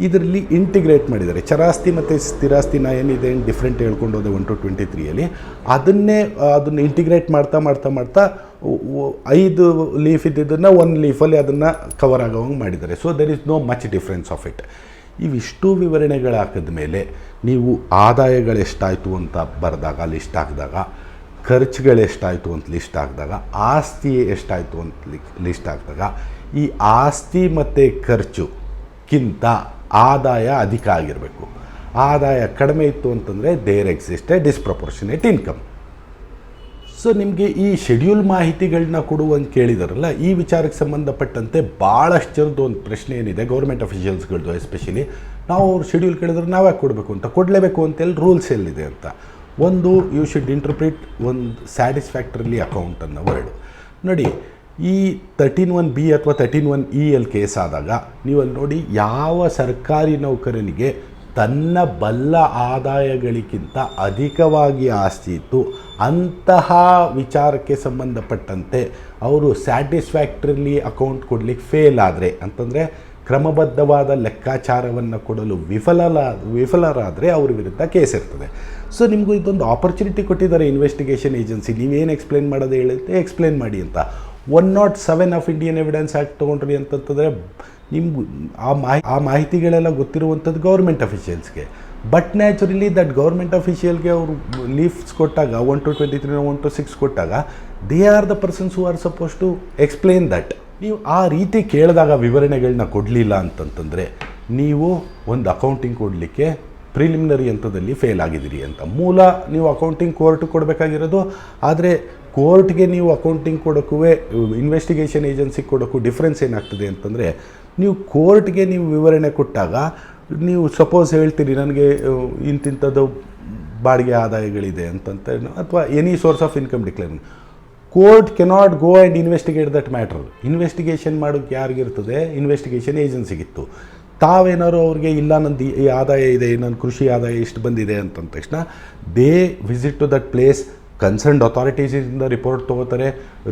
ಇದರಲ್ಲಿ ಇಂಟಿಗ್ರೇಟ್ ಮಾಡಿದ್ದಾರೆ. ಚರಾಸ್ತಿ ಮತ್ತು ಸ್ಥಿರಾಸ್ತಿನ ಏನಿದೆ ಡಿಫ್ರೆಂಟ್ ಹೇಳ್ಕೊಂಡು ಹೋದೆ 1 to 23 ಅದನ್ನು ಇಂಟಿಗ್ರೇಟ್ ಮಾಡ್ತಾ 5 ಲೀಫ್ ಇದ್ದಿದ್ದನ್ನು 1 ಲೀಫಲ್ಲಿ ಅದನ್ನು ಕವರ್ ಆಗೋವಂಗೆ ಮಾಡಿದ್ದಾರೆ. So there is no much difference of it. ಇವಿಷ್ಟು ವಿವರಣೆಗಳು ಹಾಕಿದ ಮೇಲೆ ನೀವು ಆದಾಯಗಳೆಷ್ಟಾಯಿತು ಅಂತ ಬರೆದಾಗ, ಲಿಸ್ಟ್ ಹಾಕಿದಾಗ, ಖರ್ಚುಗಳೆಷ್ಟಾಯಿತು ಅಂತ ಲಿಸ್ಟ್ ಹಾಕಿದಾಗ, ಆಸ್ತಿ ಎಷ್ಟಾಯಿತು ಅಂತ ಲಿಸ್ಟ್ ಹಾಕಿದಾಗ, ಈ ಆಸ್ತಿ ಮತ್ತು ಖರ್ಚುಕ್ಕಿಂತ ಆದಾಯ ಅಧಿಕ ಆಗಿರಬೇಕು. ಆದಾಯ ಕಡಿಮೆ ಇತ್ತು ಅಂತಂದರೆ there exist a disproportionate income. So ನಿಮಗೆ ಈ ಶೆಡ್ಯೂಲ್ ಮಾಹಿತಿಗಳನ್ನ ಕೊಡುವಂತ ಕೇಳಿದಾರಲ್ಲ, ಈ ವಿಚಾರಕ್ಕೆ ಸಂಬಂಧಪಟ್ಟಂತೆ ಭಾಳಷ್ಟು ಜನದ್ದು ಒಂದು ಪ್ರಶ್ನೆ ಏನಿದೆ ಗೌರ್ಮೆಂಟ್ ಅಫಿಷಿಯಲ್ಸ್ಗಳದ್ದು ಎಸ್ಪೆಷಲಿ, ನಾವು ಅವ್ರು ಶೆಡ್ಯೂಲ್ ಕೇಳಿದ್ರೆ ನಾವೇ ಕೊಡಬೇಕು ಅಂತ, ಕೊಡಲೇಬೇಕು ಅಂತೇಳಿ ರೂಲ್ಸ್ ಎಲ್ಲಿದೆ ಅಂತ. ಒಂದು, ಯು ಶುಡ್ ಇಂಟರ್ಪ್ರಿಟ್ ಒಂದು ಸ್ಯಾಟಿಸ್ಫ್ಯಾಕ್ಟರಿಲಿ ಅಕೌಂಟನ್ನು ವರ್ಡು ನೋಡಿ. ಈ 13(1)B ಅಥವಾ 13(1)E ಅಲ್ಲಿ ಕೇಸ್ ಆದಾಗ ನೀವು ಅಲ್ಲಿ ನೋಡಿ, ಯಾವ ಸರ್ಕಾರಿ ನೌಕರನಿಗೆ ತನ್ನ ಬಲ್ಲ ಆದಾಯಗಳಿಗಿಂತ ಅಧಿಕವಾಗಿ ಆಸ್ತಿ ಇತ್ತು ಅಂತಹ ವಿಚಾರಕ್ಕೆ ಸಂಬಂಧಪಟ್ಟಂತೆ ಅವರು ಸ್ಯಾಟಿಸ್ಫ್ಯಾಕ್ಟರಿಲಿ ಅಕೌಂಟ್ ಕೊಡಲಿಕ್ಕೆ ಫೇಲ್ ಆದರೆ ಅಂತಂದರೆ ಕ್ರಮಬದ್ಧವಾದ ಲೆಕ್ಕಾಚಾರವನ್ನು ಕೊಡಲು ವಿಫಲರಾದರೆ ಅವ್ರ ವಿರುದ್ಧ ಕೇಸ್ ಇರ್ತದೆ. ಸೊ ನಿಮಗೂ ಇದೊಂದು ಆಪರ್ಚುನಿಟಿ ಕೊಟ್ಟಿದ್ದಾರೆ ಇನ್ವೆಸ್ಟಿಗೇಷನ್ ಏಜೆನ್ಸಿ, ನೀವೇನು ಎಕ್ಸ್ಪ್ಲೇನ್ ಮಾಡೋದು ಹೇಳುತ್ತೆ ಎಕ್ಸ್ಪ್ಲೇನ್ ಮಾಡಿ ಅಂತ. 107 ಆಫ್ ಇಂಡಿಯನ್ ಎವಿಡೆನ್ಸ್ ಆ್ಯಕ್ಟ್ ತೊಗೊಂಡ್ರಿ ಅಂತಂತಂದರೆ ನಿಮ್ಗೆ ಆ ಮಾಹಿತಿಗಳೆಲ್ಲ ಗೊತ್ತಿರುವಂಥದ್ದು ಗೌರ್ಮೆಂಟ್ ಅಫಿಷಿಯಲ್ಸ್ಗೆ. ಬಟ್ ನ್ಯಾಚುರಲಿ ದಟ್ ಗೌರ್ಮೆಂಟ್ ಅಫಿಷಿಯಲ್ಗೆ ಅವರು ಲೀಫ್ಸ್ ಕೊಟ್ಟಾಗ 1 to 23 1 to 6 ಕೊಟ್ಟಾಗ they are the persons who are suppose to explain that. ನೀವು ಆ ರೀತಿ ಕೇಳಿದಾಗ ವಿವರಣೆಗಳನ್ನ ಕೊಡಲಿಲ್ಲ ಅಂತಂತಂದರೆ ನೀವು ಒಂದು ಅಕೌಂಟಿಂಗ್ ಕೊಡಲಿಕ್ಕೆ ಪ್ರಿಲಿಮಿನರಿ ಹಂತದಲ್ಲಿ ಫೇಲ್ ಆಗಿದ್ದೀರಿ ಅಂತ. ಮೂಲ ನೀವು ಅಕೌಂಟಿಂಗ್ ಕೋರ್ಟ್ಗೆ ಕೊಡಬೇಕಾಗಿರೋದು, ಆದರೆ ಕೋರ್ಟ್ಗೆ ನೀವು ಅಕೌಂಟಿಂಗ್ ಕೊಡೋಕ್ಕೂ ಇನ್ವೆಸ್ಟಿಗೇಷನ್ ಏಜೆನ್ಸಿಗೆ ಕೊಡೋಕ್ಕೂ ಡಿಫ್ರೆನ್ಸ್ ಏನಾಗ್ತದೆ ಅಂತಂದರೆ, ನೀವು ಕೋರ್ಟ್ಗೆ ನೀವು ವಿವರಣೆ ಕೊಟ್ಟಾಗ ನೀವು ಸಪೋಸ್ ಹೇಳ್ತೀರಿ ನನಗೆ ಇಂತಿಂಥದ್ದು ಬಾಡಿಗೆ ಆದಾಯಗಳಿದೆ ಅಂತಂತ, ಅಥವಾ any source of income declare. Court cannot go and investigate that matter. Investigation ಮಾಡೋಕ್ಕೆ ಯಾರಿಗಿರ್ತದೆ? ಇನ್ವೆಸ್ಟಿಗೇಷನ್ ಏಜೆನ್ಸಿಗಿತ್ತು. ತಾವೇನಾದ್ರು ಅವ್ರಿಗೆ ಇಲ್ಲ ನಂದು ಈ ಆದಾಯ ಇದೆ, ನನ್ನ ಕೃಷಿ ಆದಾಯ ಇಷ್ಟು ಬಂದಿದೆ ಅಂತಂದ ತಕ್ಷಣ they visit to that place, concerned ಅಥಾರಿಟೀಸಿಂದ ರಿಪೋರ್ಟ್ ತೊಗೋತಾರೆ.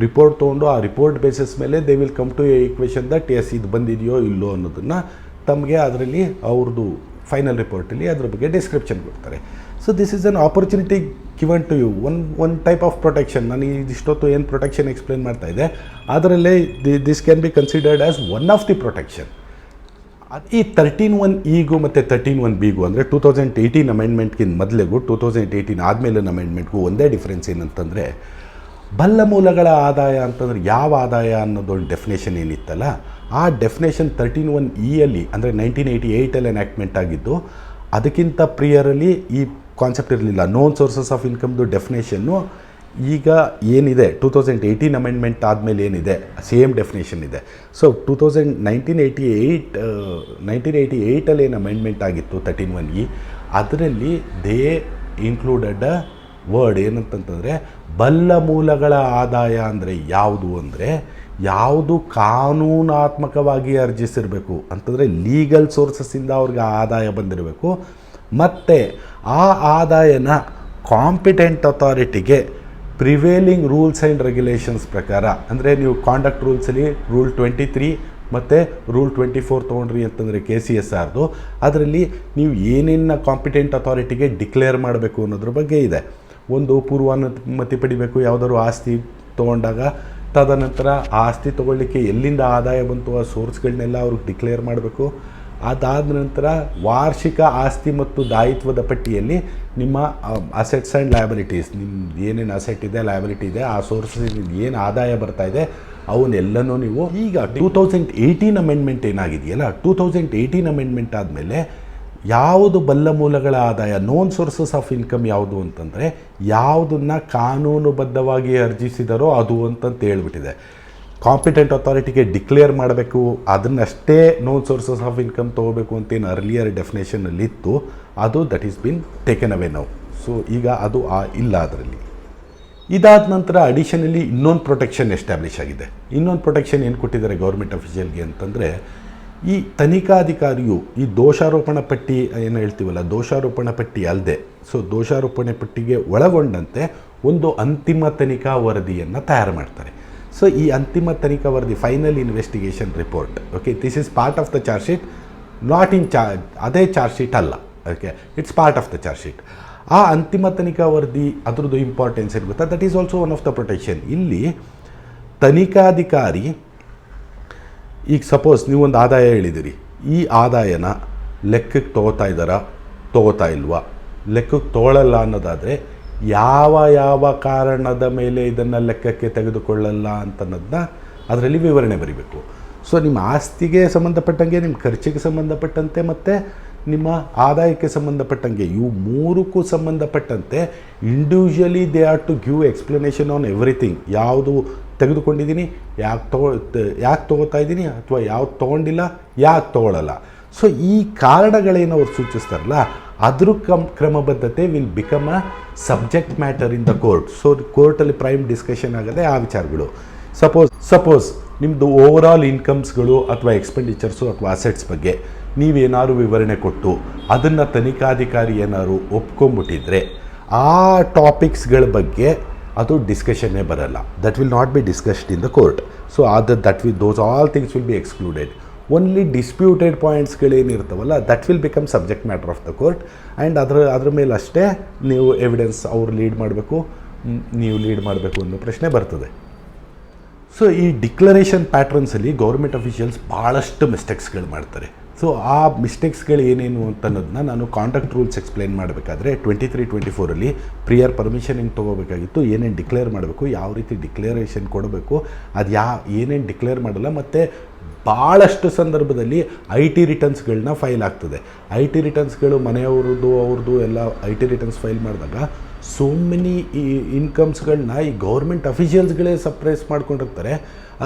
ರಿಪೋರ್ಟ್ ತೊಗೊಂಡು ಆ ರಿಪೋರ್ಟ್ ಬೇಸಿಸ್ ಮೇಲೆ they will come to a equation that yes ಇದು ಬಂದಿದೆಯೋ ಇಲ್ಲೋ ಅನ್ನೋದನ್ನು ತಮಗೆ ಅದರಲ್ಲಿ ಅವ್ರದ್ದು ಫೈನಲ್ ರಿಪೋರ್ಟಲ್ಲಿ ಅದ್ರ ಬಗ್ಗೆ ಡಿಸ್ಕ್ರಿಪ್ಷನ್ ಕೊಡ್ತಾರೆ. So this is an opportunity given to you, one type of protection. ನಾನು ಇಷ್ಟೊತ್ತು ಏನು ಪ್ರೊಟೆಕ್ಷನ್ ಎಕ್ಸ್ಪ್ಲೇನ್ ಮಾಡ್ತಾ ಇದ್ದೆ ಅದರಲ್ಲೇ this can be considered as one of the protection. ಈ 13(1)Eಗೂ ಮತ್ತು 13(1)Bಗೂ ಅಂದರೆ 2018 ಅಮೆಂಡ್ಮೆಂಟ್ಗಿಂತ ಮೊದಲಿಗೂ 2018 ಆದಮೇಲೆ ಅಮೆಂಡ್ಮೆಂಟ್ಗೂ ಒಂದೇ ಡಿಫ್ರೆನ್ಸ್ ಏನಂತಂದರೆ, ಬಲ್ಲ ಮೂಲಗಳ ಆದಾಯ ಅಂತಂದರೆ ಯಾವ ಆದಾಯ ಅನ್ನೋದೊಂದು ಡೆಫಿನೇಷನ್ ಏನಿತ್ತಲ್ಲ, ಆ ಡೆಫಿನೇಷನ್ 13(1)E ಅಂದರೆ 1988 ಎನ್ಯಾಕ್ಟ್ಮೆಂಟ್ ಆಗಿದ್ದು, ಅದಕ್ಕಿಂತ ಪ್ರಿಯರಲ್ಲಿ ಈ ಕಾನ್ಸೆಪ್ಟ್ ಇರಲಿಲ್ಲ. ನೋನ್ ಸೋರ್ಸಸ್ ಆಫ್ ಇನ್ಕಮ್ದು ಡೆಫಿನೇಷನ್ನು ಈಗ ಏನಿದೆ 2018 ಅಮೆಂಡ್ಮೆಂಟ್ ಆದಮೇಲೆ ಏನಿದೆ ಸೇಮ್ ಡೆಫಿನೇಷನ್ ಇದೆ. ಸೊ 1988 ಏನು ಅಮೆಂಡ್ಮೆಂಟ್ ಆಗಿತ್ತು 13(1)E, ಅದರಲ್ಲಿ ದೇ ಇನ್ಕ್ಲೂಡೆಡ್ ಅ ವರ್ಡ್ ಏನಂತಂತಂದರೆ, ಬಲ್ಲ ಮೂಲಗಳ ಆದಾಯ ಅಂದರೆ ಯಾವುದು ಅಂದರೆ ಯಾವುದು ಕಾನೂನಾತ್ಮಕವಾಗಿ ಅರ್ಜಿಸಿರಬೇಕು ಅಂತಂದರೆ ಲೀಗಲ್ ಸೋರ್ಸಸ್ಸಿಂದ ಅವ್ರಿಗೆ ಆದಾಯ ಬಂದಿರಬೇಕು, ಮತ್ತು ಆ ಆದಾಯನ ಕಾಂಪಿಟೆಂಟ್ ಅಥಾರಿಟಿಗೆ ಪ್ರಿವೇಲಿಂಗ್ ರೂಲ್ಸ್ ಆ್ಯಂಡ್ ರೆಗ್ಯುಲೇಷನ್ಸ್ ಪ್ರಕಾರ, ಅಂದರೆ ನೀವು ಕಾಂಡಕ್ಟ್ ರೂಲ್ಸಲ್ಲಿ ರೂಲ್ 23 ಮತ್ತು ರೂಲ್ 24 ತೊಗೊಂಡ್ರಿ ಅಂತಂದರೆ KCSRದು, ಅದರಲ್ಲಿ ನೀವು ಏನೇನು ಕಾಂಪಿಟೆಂಟ್ ಅಥಾರಿಟಿಗೆ ಡಿಕ್ಲೇರ್ ಮಾಡಬೇಕು ಅನ್ನೋದ್ರ ಬಗ್ಗೆ ಇದೆ. ಒಂದು ಪೂರ್ವಾನುಮತಿ ಪಡಿಬೇಕು ಯಾವುದಾದ್ರು ಆಸ್ತಿ ತೊಗೊಂಡಾಗ, ತದನಂತರ ಆ ಆಸ್ತಿ ತೊಗೊಳ್ಳಿಕ್ಕೆ ಎಲ್ಲಿಂದ ಆದಾಯ ಬಂತು ಆ ಸೋರ್ಸ್ಗಳನ್ನೆಲ್ಲ ಅವ್ರಿಗೆ ಡಿಕ್ಲೇರ್ ಮಾಡಬೇಕು. ಅದಾದ ನಂತರ ವಾರ್ಷಿಕ ಆಸ್ತಿ ಮತ್ತು ದಾಯಿತ್ವದ ಪಟ್ಟಿಯಲ್ಲಿ ನಿಮ್ಮ ಅಸೆಟ್ಸ್ ಆ್ಯಂಡ್ ಲಯಬಿಲಿಟೀಸ್, ನಿಮ್ದು ಏನೇನು ಅಸೆಟ್ ಇದೆ ಲಯಬಿಲಿಟಿ ಇದೆ ಆ ಸೋರ್ಸಸ್ ಏನು ಆದಾಯ ಬರ್ತಾಯಿದೆ ಅವನ್ನೆಲ್ಲನೂ ನೀವು ಈಗ 2018 ಅಮೆಂಡ್ಮೆಂಟ್ ಏನಾಗಿದೆಯಲ್ಲ, 2018 ಅಮೆಂಡ್ಮೆಂಟ್ ಆದಮೇಲೆ ಯಾವುದು ಬಲ್ಲ ಮೂಲಗಳ ಆದಾಯ, ನೋನ್ ಸೋರ್ಸಸ್ ಆಫ್ ಇನ್ಕಮ್ ಯಾವುದು ಅಂತಂದರೆ ಯಾವುದನ್ನು ಕಾನೂನುಬದ್ಧವಾಗಿ ಅರ್ಜಿಸಿದರೋ ಅದು ಅಂತಂತ ಹೇಳ್ಬಿಟ್ಟಿದೆ. ಕಾಂಪಿಟೆಂಟ್ ಅಥಾರಿಟಿಗೆ ಡಿಕ್ಲೇರ್ ಮಾಡಬೇಕು, ಅದನ್ನಷ್ಟೇ ನೋನ್ ಸೋರ್ಸಸ್ ಆಫ್ ಇನ್ಕಮ್ ತೊಗೋಬೇಕು ಅಂತೇನು ಅರ್ಲಿಯರ್ ಡೆಫಿನೇಷನಲ್ಲಿತ್ತು, ಅದು that is been taken away now. So ಈಗ ಅದು ಇಲ್ಲ ಅದರಲ್ಲಿ. ಇದಾದ ನಂತರ ಅಡಿಷನಲಿ ಇನ್ನೊಂದು ಪ್ರೊಟೆಕ್ಷನ್ ಎಸ್ಟಾಬ್ಲಿಷ್ ಆಗಿದೆ. ಇನ್ನೊಂದು ಪ್ರೊಟೆಕ್ಷನ್ ಏನು ಕೊಟ್ಟಿದ್ದಾರೆ ಗೌರ್ಮೆಂಟ್ ಅಫಿಷಿಯಲ್ಗೆ ಅಂತಂದರೆ, ಈ ತನಿಖಾಧಿಕಾರಿಯು ಈ ದೋಷಾರೋಪಣ ಪಟ್ಟಿ ಏನು ಹೇಳ್ತೀವಲ್ಲ, ದೋಷಾರೋಪಣ ಪಟ್ಟಿ ಅಲ್ಲದೆ, ಸೊ ದೋಷಾರೋಪಣೆ ಪಟ್ಟಿಗೆ ಒಳಗೊಂಡಂತೆ ಒಂದು ಅಂತಿಮ ತನಿಖಾ ವರದಿಯನ್ನು ತಯಾರು ಮಾಡ್ತಾರೆ. ಸೊ ಈ ಅಂತಿಮ ತನಿಖಾ ವರದಿ, final investigation report, okay, this is part of the charge sheet, not in ಅದೇ ಚಾರ್ಜ್ ಶೀಟ್ ಅಲ್ಲ, okay, it's part of the charge sheet. ಆ ಅಂತಿಮ ತನಿಖಾ ವರದಿ ಅದರದ್ದು ಇಂಪಾರ್ಟೆನ್ಸ್ ಏನು ಗೊತ್ತಾ, that is also one of the protection. ಇಲ್ಲಿ ತನಿಖಾಧಿಕಾರಿ, ಈಗ ಸಪೋಸ್ ನೀವು ಒಂದು ಆದಾಯ ಹೇಳಿದಿರಿ, ಈ ಆದಾಯನ ಲೆಕ್ಕಕ್ಕೆ ತೊಗೋತಾ ಇಲ್ವಾ, ಲೆಕ್ಕಕ್ಕೆ ತೊಗೊಳ್ಳಲ್ಲ ಅನ್ನೋದಾದರೆ ಯಾವ ಕಾರಣದ ಮೇಲೆ ಇದನ್ನು ಲೆಕ್ಕಕ್ಕೆ ತೆಗೆದುಕೊಳ್ಳಲ್ಲ ಅಂತನ್ನೋದನ್ನ ಅದರಲ್ಲಿ ವಿವರಣೆ ಬರೀಬೇಕು. ಸೊ ನಿಮ್ಮ ಆಸ್ತಿಗೆ ಸಂಬಂಧಪಟ್ಟಂಗೆ, ನಿಮ್ಮ ಖರ್ಚಿಗೆ ಸಂಬಂಧಪಟ್ಟಂತೆ ಮತ್ತು ನಿಮ್ಮ ಆದಾಯಕ್ಕೆ ಸಂಬಂಧಪಟ್ಟಂಗೆ, ಇವು ಮೂರಕ್ಕೂ ಸಂಬಂಧಪಟ್ಟಂತೆ individually they are to give explanation on everything. ಯಾವುದು ತೆಗೆದುಕೊಂಡಿದ್ದೀನಿ, ಯಾಕೆ ತೊಗೋತಾ ಇದ್ದೀನಿ, ಅಥವಾ ಯಾವ್ದು ತೊಗೊಂಡಿಲ್ಲ, ಯಾಕೆ ತೊಗೊಳ್ಳಲ್ಲ. ಸೊ ಈ ಕಾರಣಗಳೇನು ಅವ್ರು ಸೂಚಿಸ್ತಾರಲ್ಲ, ಅದ್ರ ಕ್ರಮಬದ್ಧತೆ will become a subject matter in the court. So ಕೋರ್ಟಲ್ಲಿ ಪ್ರೈಮ್ ಡಿಸ್ಕಷನ್ ಆಗದೆ ಆ ವಿಚಾರಗಳು. ಸಪೋಸ್ ನಿಮ್ಮದು ಓವರಾಲ್ ಇನ್ಕಮ್ಸ್ಗಳು ಅಥವಾ ಎಕ್ಸ್ಪೆಂಡಿಚರ್ಸು ಅಥವಾ ಅಸೆಟ್ಸ್ ಬಗ್ಗೆ ನೀವೇನಾದ್ರು ವಿವರಣೆ ಕೊಟ್ಟು ಅದನ್ನು ತನಿಖಾಧಿಕಾರಿ ಏನಾದ್ರು ಒಪ್ಕೊಂಬಿಟ್ಟಿದ್ರೆ ಆ ಟಾಪಿಕ್ಸ್ಗಳ ಬಗ್ಗೆ ಅದು ಡಿಸ್ಕಷನ್ನೇ ಬರಲ್ಲ. That will not be discussed in the court. So those all things will be excluded. Only disputed ಪಾಯಿಂಟ್ಸ್ಗಳೇನಿರ್ತಾವಲ್ಲ, that will become subject matter of the court. And ಅದ್ರ ಮೇಲೆ ಅಷ್ಟೇ ನೀವು ಎವಿಡೆನ್ಸ್ ಅವ್ರು ಲೀಡ್ ಮಾಡಬೇಕು, ನೀವು ಲೀಡ್ ಮಾಡಬೇಕು ಅನ್ನೋ ಪ್ರಶ್ನೆ ಬರ್ತದೆ. ಸೊ ಈ ಡಿಕ್ಲರೇಷನ್ ಪ್ಯಾಟ್ರನ್ಸಲ್ಲಿ ಗೌರ್ಮೆಂಟ್ ಅಫಿಷಿಯಲ್ಸ್ ಭಾಳಷ್ಟು ಮಿಸ್ಟೇಕ್ಸ್ಗಳು ಮಾಡ್ತಾರೆ. ಸೊ ಆ ಮಿಸ್ಟೇಕ್ಸ್ಗಳು ಏನೇನು ಅಂತ ಅನ್ನೋದನ್ನ ನಾನು ಕಾಂಡಕ್ಟ್ ರೂಲ್ಸ್ ಎಕ್ಸ್ಪ್ಲೈನ್ ಮಾಡಬೇಕಾದ್ರೆ 23-24 ಪ್ರಿಯರ್ ಪರ್ಮಿಷನ್ ಹೆಂಗೆ ತೊಗೋಬೇಕಾಗಿತ್ತು, ಏನೇನು ಡಿಕ್ಲೇರ್ ಮಾಡಬೇಕು, ಯಾವ ರೀತಿ ಡಿಕ್ಲರೇಷನ್ ಕೊಡಬೇಕು, ಅದು ಏನೇನು ಡಿಕ್ಲೇರ್ ಮಾಡಲ್ಲ, ಮತ್ತು ಭಾಳಷ್ಟು ಸಂದರ್ಭದಲ್ಲಿ IT ರಿಟರ್ನ್ಸ್ಗಳನ್ನ ಫೈಲ್ ಆಗ್ತದೆ. IT ರಿಟರ್ನ್ಸ್ಗಳು ಮನೆಯವ್ರದ್ದು ಅವ್ರದ್ದು ಎಲ್ಲ IT ರಿಟರ್ನ್ಸ್ ಫೈಲ್ ಮಾಡಿದಾಗ ಸೋ ಮೆನಿ ಇನ್ಕಮ್ಸ್ಗಳನ್ನ ಈ ಗೌರ್ಮೆಂಟ್ ಅಫಿಷಿಯಲ್ಸ್ಗಳೇ ಸಪ್ರೇಸ್ ಮಾಡ್ಕೊಂಡಿರ್ತಾರೆ.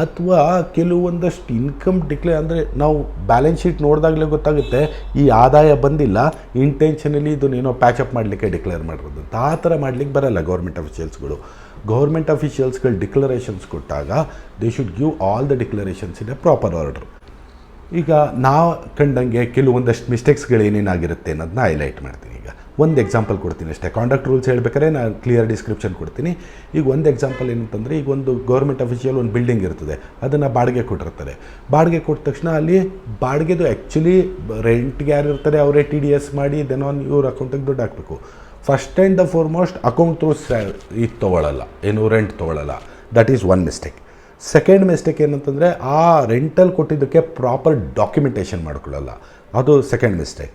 ಅಥವಾ ಕೆಲವೊಂದಷ್ಟು ಇನ್ಕಮ್ ಡಿಕ್ಲೇರ್, ಅಂದರೆ ನಾವು ಬ್ಯಾಲೆನ್ಸ್ ಶೀಟ್ ನೋಡಿದಾಗಲೇ ಗೊತ್ತಾಗುತ್ತೆ ಈ ಆದಾಯ ಬಂದಿಲ್ಲ, ಇಂಟೆನ್ಷನಲಿ ಇದನ್ನೇನೋ ಪ್ಯಾಚಪ್ ಮಾಡಲಿಕ್ಕೆ ಡಿಕ್ಲೇರ್ ಮಾಡಿರೋದು ಅಂತ. ಆ ಥರ ಮಾಡಲಿಕ್ಕೆ ಬರಲ್ಲ ಗೌರ್ಮೆಂಟ್ ಅಫಿಷಿಯಲ್ಸ್ಗಳು. ಗೌರ್ಮೆಂಟ್ ಅಫಿಷಿಯಲ್ಸ್ಗಳು ಡಿಕ್ಲರೇಷನ್ಸ್ ಕೊಟ್ಟಾಗ they should give all the declarations in a proper order. ಈಗ ನಾವು ಕಂಡಂಗೆ ಕೆಲವೊಂದಷ್ಟು ಮಿಸ್ಟೇಕ್ಸ್ಗಳು ಏನೇನಾಗಿರುತ್ತೆ ಅನ್ನೋದನ್ನ ಹೈಲೈಟ್ ಮಾಡ್ತೀನಿ. ಈಗ ಒಂದು ಎಕ್ಸಾಂಪಲ್ ಕೊಡ್ತೀನಿ ಅಷ್ಟೇ. ಕಾಂಡಕ್ಟ್ ರೂಲ್ಸ್ ಹೇಳಬೇಕಾದ್ರೆ ನಾನು ಕ್ಲಿಯರ್ ಡಿಸ್ಕ್ರಿಪ್ಷನ್ ಕೊಡ್ತೀನಿ. ಈಗ ಒಂದು ಎಕ್ಸಾಂಪಲ್ ಏನಂತಂದರೆ, ಈಗ ಒಂದು ಗೌರ್ಮೆಂಟ್ ಅಫಿಷಿಯಲ್ ಒಂದು ಬಿಲ್ಡಿಂಗ್ ಇರ್ತದೆ, ಅದನ್ನು ಬಾಡಿಗೆ ಕೊಟ್ಟಿರ್ತಾರೆ. ಬಾಡಿಗೆ ಕೊಟ್ಟ ತಕ್ಷಣ ಅಲ್ಲಿ ಬಾಡಿಗೆದು ಆ್ಯಕ್ಚುಲಿ ರೆಂಟ್ಗೆ ಯಾರು ಇರ್ತಾರೆ ಅವರೇ TDS ಮಾಡಿ ದೆನ್ ಆನ್ ಇವ್ರ ಅಕೌಂಟಿಗೆ ದುಡ್ಡು ಹಾಕಬೇಕು. First and the foremost account ಥ್ರೂಸ್ ಇದು ತೊಗೊಳ್ಳಲ್ಲ, ಏನು ರೆಂಟ್ ತೊಗೊಳ್ಳಲ್ಲ. That is one mistake. Second mistake ಏನಂತಂದರೆ, ಆ ರೆಂಟಲ್ ಕೊಟ್ಟಿದ್ದಕ್ಕೆ ಪ್ರಾಪರ್ ಡಾಕ್ಯುಮೆಂಟೇಷನ್ ಮಾಡ್ಕೊಳ್ಳಲ್ಲ, ಅದು ಸೆಕೆಂಡ್ ಮಿಸ್ಟೇಕ್.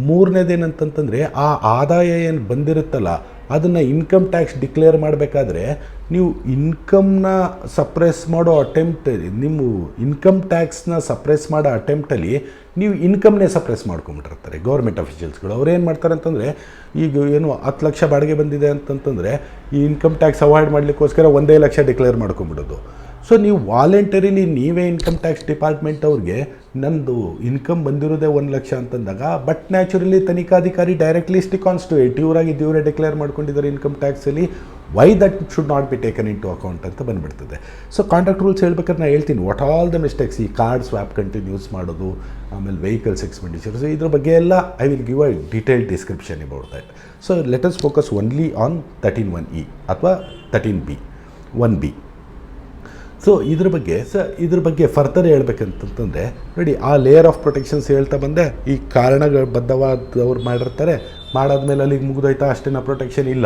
ಮೂರನೇದೇನಂತಂತಂದರೆ, ಆ ಆದಾಯ ಏನು ಬಂದಿರುತ್ತಲ್ಲ ಅದನ್ನು ಇನ್ಕಮ್ ಟ್ಯಾಕ್ಸ್ ಡಿಕ್ಲೇರ್ ಮಾಡಬೇಕಾದ್ರೆ ನೀವು ಇನ್ಕಮ್ನ ಸಪ್ರೆಸ್ ಮಾಡೋ ನಿಮ್ಮ ಇನ್ಕಮ್ ಟ್ಯಾಕ್ಸ್ನ ಸಪ್ರೆಸ್ ಮಾಡೋ ಅಟೆಂಪ್ಟಲ್ಲಿ ನೀವು ಇನ್ಕಮ್ನೇ ಸಪ್ರೆಸ್ ಮಾಡ್ಕೊಂಬಿಟ್ಟಿರ್ತಾರೆ ಗೌರ್ಮೆಂಟ್ ಅಫಿಷಿಯಲ್ಸ್ಗಳು. ಅವ್ರು ಏನು ಮಾಡ್ತಾರೆ ಅಂತಂದರೆ, ಈಗ ಏನು 10 ಲಕ್ಷ ಬಾಡಿಗೆ ಬಂದಿದೆ ಅಂತಂತಂದರೆ ಈ ಇನ್ಕಮ್ ಟ್ಯಾಕ್ಸ್ ಅವಾಯ್ಡ್ ಮಾಡಲಿಕ್ಕೋಸ್ಕರ 1 ಲಕ್ಷ ಡಿಕ್ಲೇರ್ ಮಾಡ್ಕೊಂಬಿಡೋದು. ಸೊ ನೀವು ವಾಲಂಟರಿಲಿ ನೀವೇ ಇನ್ಕಮ್ ಟ್ಯಾಕ್ಸ್ ಡಿಪಾರ್ಟ್ಮೆಂಟ್ ಅವ್ರಿಗೆ ನಮ್ಮದು ಇನ್ಕಮ್ ಬಂದಿರೋದೇ 1 ಲಕ್ಷ ಅಂತಂದಾಗ ಬಟ್ ನ್ಯಾಚುರಲಿ ತನಿಖಾಧಿಕಾರಿ directly stick on to it, ಇವರೇ ಡಿಕ್ಲೇರ್ ಮಾಡ್ಕೊಂಡಿದ್ದಾರೆ ಇನ್ಕಮ್ ಟ್ಯಾಕ್ಸಲ್ಲಿ, why that should not be taken into account ಅಂತ ಬಂದುಬಿಡ್ತದೆ. ಸೊ ಕಾಂಟ್ರಾಕ್ಟ್ ರೂಲ್ಸ್ ಹೇಳ್ಬೇಕಾದ್ರೆ ನಾನು ಹೇಳ್ತೀನಿ ವಾಟ್ ಆಲ್ ದ ಮಿಸ್ಟೇಕ್ಸ್, ಈ ಕಾರ್ಡ್ ಸ್ವ್ಯಾಪ್ ಕಂಟಿನ್ಯೂಸ್ ಮಾಡೋದು, ಆಮೇಲೆ ವೆಹಿಕಲ್ಸ್ ಎಕ್ಸ್ಪೆಂಡಿಚರ್ಸ್, ಇದ್ರ ಬಗ್ಗೆ ಎಲ್ಲ I will give a detailed description about that. So let us focus only on 13(1)(e) ಅಥವಾ 13(b) 1B. ಸೊ ಇದ್ರ ಬಗ್ಗೆ ಫರ್ದರ್ ಹೇಳ್ಬೇಕಂತಂದರೆ ನೋಡಿ, ಆ ಲೇಯರ್ ಆಫ್ ಪ್ರೊಟೆಕ್ಷನ್ಸ್ ಹೇಳ್ತಾ ಬಂದೆ. ಈ ಕಾರಣಬದ್ಧವಾದವ್ರು ಮಾಡಿರ್ತಾರೆ, ಮಾಡಾದ್ಮೇಲೆ ಅಲ್ಲಿಗೆ ಮುಗಿದೋಯ್ತಾ ಅಷ್ಟೇನ ಪ್ರೊಟೆಕ್ಷನ್ ಇಲ್ಲ.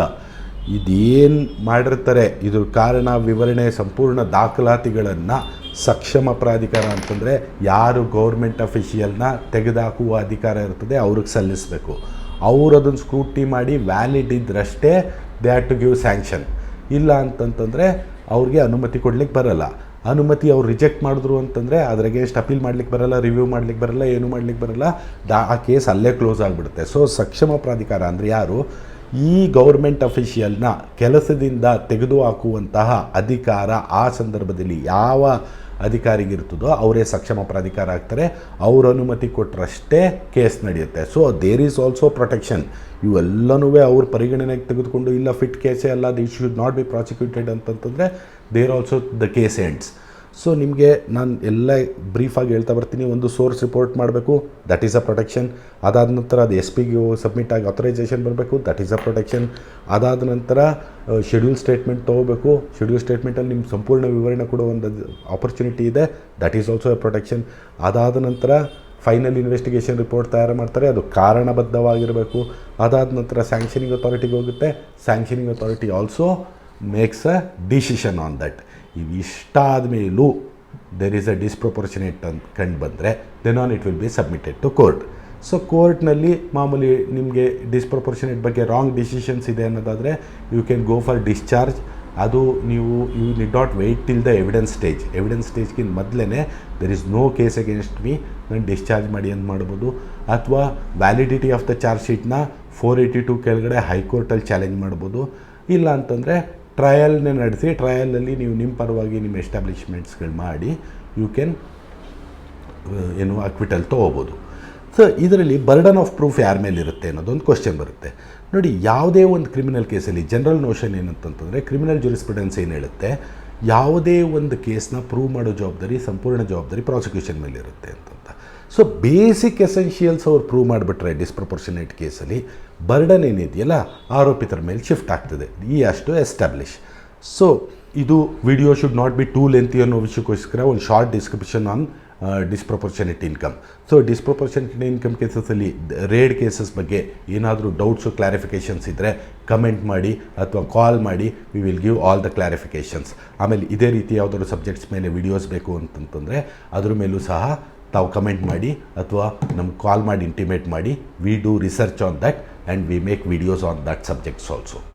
ಇದೇನು ಮಾಡಿರ್ತಾರೆ ಇದ್ರ ಕಾರಣ ವಿವರಣೆ ಸಂಪೂರ್ಣ ದಾಖಲಾತಿಗಳನ್ನು ಸಕ್ಷಮ ಪ್ರಾಧಿಕಾರ ಅಂತಂದರೆ ಯಾರು ಗೌರ್ಮೆಂಟ್ ಅಫಿಷಿಯಲ್ನ ತೆಗೆದುಹಾಕುವ ಅಧಿಕಾರ ಇರ್ತದೆ ಅವ್ರಿಗೆ ಸಲ್ಲಿಸಬೇಕು. ಅವರು ಅದನ್ನು ಸ್ಕ್ರೂಟಿ ಮಾಡಿ ವ್ಯಾಲಿಡ್ ಇದ್ದರಷ್ಟೇ they have to give sanction. ಇಲ್ಲ ಅಂತಂತಂದರೆ ಅವ್ರಿಗೆ ಅನುಮತಿ ಕೊಡ್ಲಿಕ್ಕೆ ಬರಲ್ಲ. ಅನುಮತಿ ಅವ್ರು ರಿಜೆಕ್ಟ್ ಮಾಡಿದ್ರು ಅಂತಂದರೆ ಅದ್ರಾಗೆ ಎಷ್ಟು ಅಪೀಲ್ ಮಾಡ್ಲಿಕ್ಕೆ ಬರಲ್ಲ, ರಿವ್ಯೂ ಮಾಡ್ಲಿಕ್ಕೆ ಬರಲ್ಲ, ಏನು ಮಾಡ್ಲಿಕ್ಕೆ ಬರಲ್ಲ, ಆ ಕೇಸ್ ಅಲ್ಲೇ ಕ್ಲೋಸ್ ಆಗಿಬಿಡುತ್ತೆ. ಸೊ ಸಕ್ಷಮ ಪ್ರಾಧಿಕಾರ ಅಂದರೆ ಯಾರು, ಈ ಗೌರ್ಮೆಂಟ್ ಅಫಿಷಿಯಲ್ನ ಕೆಲಸದಿಂದ ತೆಗೆದುಹಾಕುವಂತಹ ಅಧಿಕಾರ ಆ ಸಂದರ್ಭದಲ್ಲಿ ಯಾವ ಅಧಿಕಾರಿಗಿರ್ತದೋ ಅವರೇ ಸಕ್ಷಮ ಪ್ರಾಧಿಕಾರ ಆಗ್ತಾರೆ. ಅವ್ರ ಅನುಮತಿ ಕೊಟ್ಟರಷ್ಟೇ ಕೇಸ್ ನಡೆಯುತ್ತೆ. So there is also protection. ಇವೆಲ್ಲನೂ ಅವ್ರ ಪರಿಗಣನೆಗೆ ತೆಗೆದುಕೊಂಡು ಇಲ್ಲ ಫಿಟ್ ಕೇಸೇ ಅಲ್ಲ, the should not be prosecuted ಅಂತಂತಂದರೆ there also the case ends. So ನಿಮಗೆ ನಾನು ಎಲ್ಲ ಬ್ರೀಫಾಗಿ ಹೇಳ್ತಾ ಬರ್ತೀನಿ. ಒಂದು ಸೋರ್ಸ್ ರಿಪೋರ್ಟ್ ಮಾಡಬೇಕು, ದಟ್ ಈಸ್ ಅ ಪ್ರೊಟೆಕ್ಷನ್. ಅದಾದ ನಂತರ ಅದು SP ಗೆ ಸಬ್ಮಿಟ್ ಆಗಿ ಆಥರೈಸೇಷನ್ ಬರಬೇಕು, ದಟ್ ಈಸ್ ಅ ಪ್ರೊಟೆಕ್ಷನ್. ಅದಾದ ನಂತರ ಶೆಡ್ಯೂಲ್ ಸ್ಟೇಟ್ಮೆಂಟ್ ತೊಗೋಬೇಕು. ಶೆಡ್ಯೂಲ್ ಸ್ಟೇಟ್ಮೆಂಟಲ್ಲಿ ನಿಮ್ಮ ಸಂಪೂರ್ಣ ವಿವರಣೆ ಕೊಡೋ ಒಂದು ಆಪರ್ಚುನಿಟಿ ಇದೆ, that is also A protection. ಅದಾದ ನಂತರ ಫೈನಲ್ ಇನ್ವೆಸ್ಟಿಗೇಷನ್ ರಿಪೋರ್ಟ್ ತಯಾರು ಮಾಡ್ತಾರೆ, ಅದು ಕಾರಣಬದ್ಧವಾಗಿರಬೇಕು. ಅದಾದ ನಂತರ ಸ್ಯಾಂಕ್ಷನಿಂಗ್ ಅಥಾರಿಟಿಗೆ ಹೋಗುತ್ತೆ. Sanctioning authority also makes a decision on that. ಇವಿಷ್ಟಾದ ಮೇಲೂ ದೇರ್ ಈಸ್ ಅ ಡಿಸ್ಪ್ರೊಪೊರ್ಷನೇಟ್ ಅಂತ ಕಂಡು ಬಂದರೆ then on it will be submitted to court. So ಕೋರ್ಟ್ನಲ್ಲಿ ಮಾಮೂಲಿ ನಿಮಗೆ ಡಿಸ್ಪ್ರೊಪೊರ್ಷನೇಟ್ ಬಗ್ಗೆ ರಾಂಗ್ ಡಿಸಿಷನ್ಸ್ ಇದೆ ಅನ್ನೋದಾದರೆ you can go for discharge. ಅದು you need not wait till the evidence ಸ್ಟೇಜ್ಗಿಂತ ಮೊದಲೇ there is no case against me, ನಾನು ಡಿಸ್ಚಾರ್ಜ್ ಮಾಡಿ ಅಂತ ಮಾಡ್ಬೋದು. ಅಥವಾ ವ್ಯಾಲಿಡಿಟಿ ಆಫ್ ದ ಚಾರ್ಜ್ ಶೀಟ್ನ 482 ಕೆಳಗಡೆ ಹೈಕೋರ್ಟಲ್ಲಿ ಚಾಲೆಂಜ್ ಮಾಡ್ಬೋದು. ಇಲ್ಲ ಅಂತಂದರೆ ಟ್ರಯಲ್ನೇ ನಡೆಸಿ, ಟ್ರಯಲಲ್ಲಿ ನೀವು ನಿಮ್ಮ ಪರವಾಗಿ ನಿಮ್ಮ ಎಸ್ಟಾಬ್ಲಿಷ್ಮೆಂಟ್ಸ್ಗಳು ಮಾಡಿ ಯು ಕ್ಯಾನ್ ಅಕ್ವಿಟಲ್ ತೊಗೋಬೋದು. ಸೊ ಇದರಲ್ಲಿ ಬರ್ಡನ್ ಆಫ್ ಪ್ರೂಫ್ ಯಾರ ಮೇಲೆ ಇರುತ್ತೆ ಅನ್ನೋದೊಂದು ಕ್ವಶನ್ ಬರುತ್ತೆ. ನೋಡಿ, ಯಾವುದೇ ಒಂದು ಕ್ರಿಮಿನಲ್ ಕೇಸಲ್ಲಿ ಜನರಲ್ ನೋಷನ್ ಏನಂತಂತಂದರೆ ಕ್ರಿಮಿನಲ್ ಜುರಿಸ್ಪ್ರುಡೆನ್ಸ್ ಏನು ಹೇಳುತ್ತೆ, ಯಾವುದೇ ಒಂದು ಕೇಸ್ನ ಪ್ರೂವ್ ಮಾಡೋ ಸಂಪೂರ್ಣ ಜವಾಬ್ದಾರಿ ಪ್ರಾಸಿಕ್ಯೂಷನ್ ಮೇಲೆ ಇರುತ್ತೆ ಅಂತಂತ. ಸೊ ಬೇಸಿಕ್ ಎಸೆನ್ಷಿಯಲ್ಸ್ ಅವ್ರು ಪ್ರೂವ್ ಮಾಡಿಬಿಟ್ರೆ ಡಿಸ್ಪ್ರೊಪೊರ್ಷನೇಟ್ ಕೇಸಲ್ಲಿ ಬರ್ಡನ್ ಏನಿದೆಯಲ್ಲ ಆರೋಪಿತರ ಮೇಲೆ ಶಿಫ್ಟ್ ಆಗ್ತದೆ, ಈ ಅಷ್ಟು ಎಸ್ಟಾಬ್ಲಿಷ್. ಸೊ ಇದು video should not be too lengthy ಅನ್ನೋ ವಿಷಯಕ್ಕೋಸ್ಕರ ಒಂದು short description on disproportionate income. So disproportionate income ಕೇಸಸಲ್ಲಿ ರೇಡ್ ಕೇಸಸ್ ಬಗ್ಗೆ ಏನಾದರೂ ಡೌಟ್ಸು ಕ್ಲಾರಿಫಿಕೇಷನ್ಸ್ ಇದ್ದರೆ ಕಮೆಂಟ್ ಮಾಡಿ ಅಥವಾ ಕಾಲ್ ಮಾಡಿ, we will give all the clarifications. ಆಮೇಲೆ ಇದೇ ರೀತಿ ಯಾವುದಾದ್ರು ಸಬ್ಜೆಕ್ಟ್ಸ್ ಮೇಲೆ ವಿಡಿಯೋಸ್ ಬೇಕು ಅಂತಂತಂದರೆ ಅದ್ರ ಮೇಲೂ ಸಹ ತಾವು ಕಮೆಂಟ್ ಮಾಡಿ ಅಥವಾ ನಮ್ಗೆ ಕಾಲ್ ಮಾಡಿ ಇಂಟಿಮೇಟ್ ಮಾಡಿ. We do research on that and we make videos on that subjects also.